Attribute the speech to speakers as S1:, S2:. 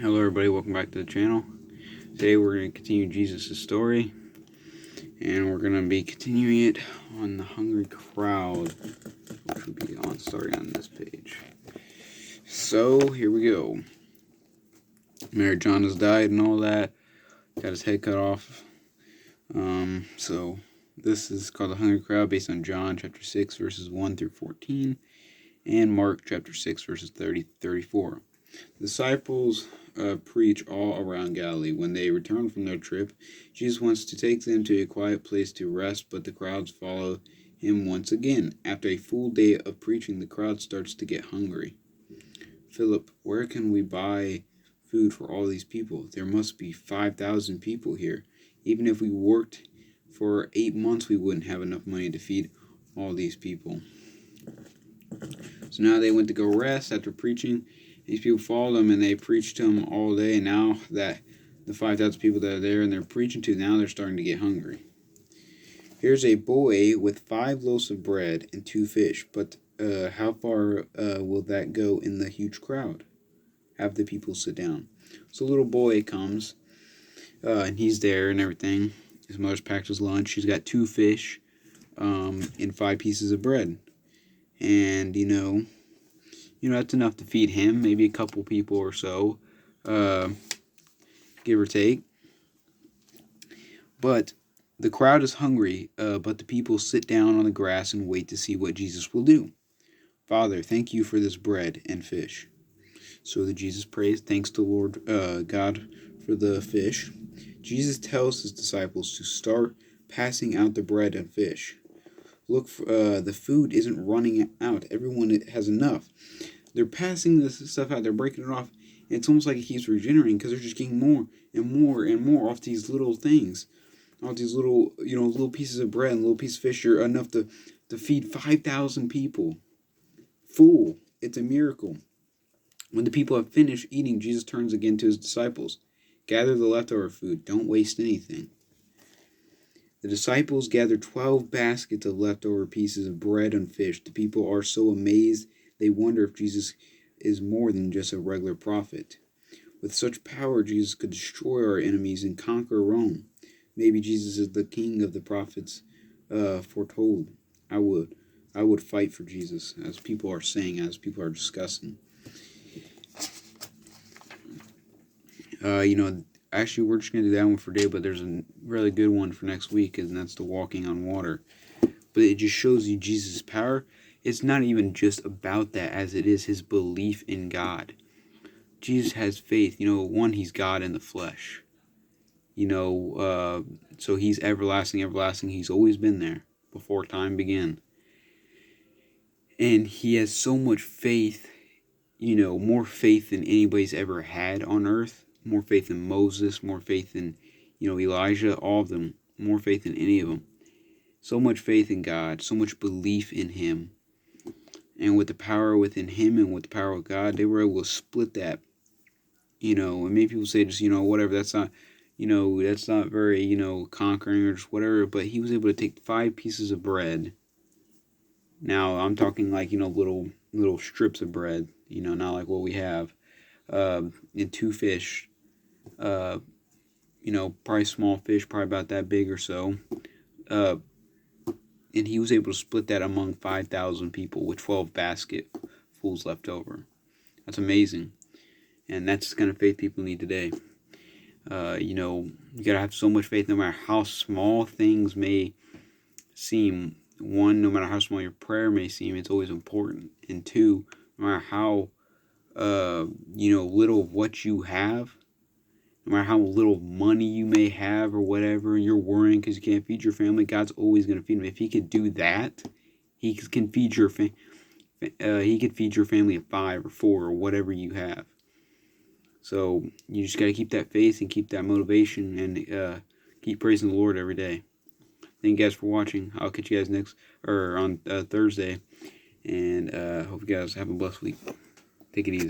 S1: Hello everybody, welcome back to the channel. Today we're going to continue Jesus' story, and we're going to be continuing it on the hungry crowd, which will be starting on this page. So, here we go. Mary John has died and all that, got his head cut off. So this is called the hungry crowd, based on John chapter 6 verses 1 through 14, and Mark chapter 6 verses 30-34. The disciples preach all around Galilee. When they return from their trip, Jesus wants to take them to a quiet place to rest, but the crowds follow him once again. After a full day of preaching, the crowd starts to get hungry. Philip, where can we buy food for all these people? There must be 5,000 people here. Even if we worked for 8 months, we wouldn't have enough money to feed all these people. So now they went to go rest after preaching. These people followed him, and they preached to him all day. And now that the 5,000 people that are there and they're preaching to, now they're starting to get hungry. Here's a boy with 5 loaves of bread and 2 fish. But how far will that go in the huge crowd? Have the people sit down. So a little boy comes, and he's there and everything. His mother's packed his lunch. He's got 2 fish and 5 pieces of bread. And, you know, that's enough to feed him, maybe a couple people or so, give or take. But the crowd is hungry, but the people sit down on the grass and wait to see what Jesus will do. Father, thank you for this bread and fish. So Jesus prays, thanks to Lord God for the fish. Jesus tells his disciples to start passing out the bread and fish. Look, the food isn't running out. Everyone has enough. They're passing this stuff out. They're breaking it off. And it's almost like it keeps regenerating because they're just getting more and more and more off these little things. Off these little, little pieces of bread and little pieces of fish are enough to feed 5,000 people. Full. It's a miracle. When the people have finished eating, Jesus turns again to his disciples. Gather the leftover food. Don't waste anything. The disciples gather 12 baskets of leftover pieces of bread and fish. The people are so amazed they wonder if Jesus is more than just a regular prophet. With such power, Jesus could destroy our enemies and conquer Rome. Maybe Jesus is the king of the prophets foretold. I would fight for Jesus, as people are saying, as people are discussing. Actually, we're just going to do that one for today, but there's a really good one for next week, and that's the walking on water. But it just shows you Jesus' power. It's not even just about that, as it is his belief in God. Jesus has faith. One, he's God in the flesh. So he's everlasting. He's always been there before time began. And he has so much faith, more faith than anybody's ever had on earth. More faith than Moses, more faith than, Elijah, all of them. More faith than any of them. So much faith in God, so much belief in him. And with the power within him and with the power of God, they were able to split that. And many people say just, whatever, that's not very, conquering or just whatever. But he was able to take 5 pieces of bread. Now, I'm talking like, little strips of bread, not like what we have. And 2 fish, probably small fish, probably about that big or so. And he was able to split that among 5,000 people with 12 basketfuls left over. That's amazing. And that's the kind of faith people need today. You gotta have so much faith no matter how small things may seem. 1, no matter how small your prayer may seem, it's always important. And 2, no matter how, little of what you have, no matter how little money you may have or whatever, you're worrying because you can't feed your family, God's always going to feed them. If he could do that, he can feed your family of 5 or 4 or whatever you have. So you just got to keep that faith and keep that motivation and keep praising the Lord every day. Thank you guys for watching. I'll catch you guys on Thursday, and hope you guys have a blessed week. Take it easy.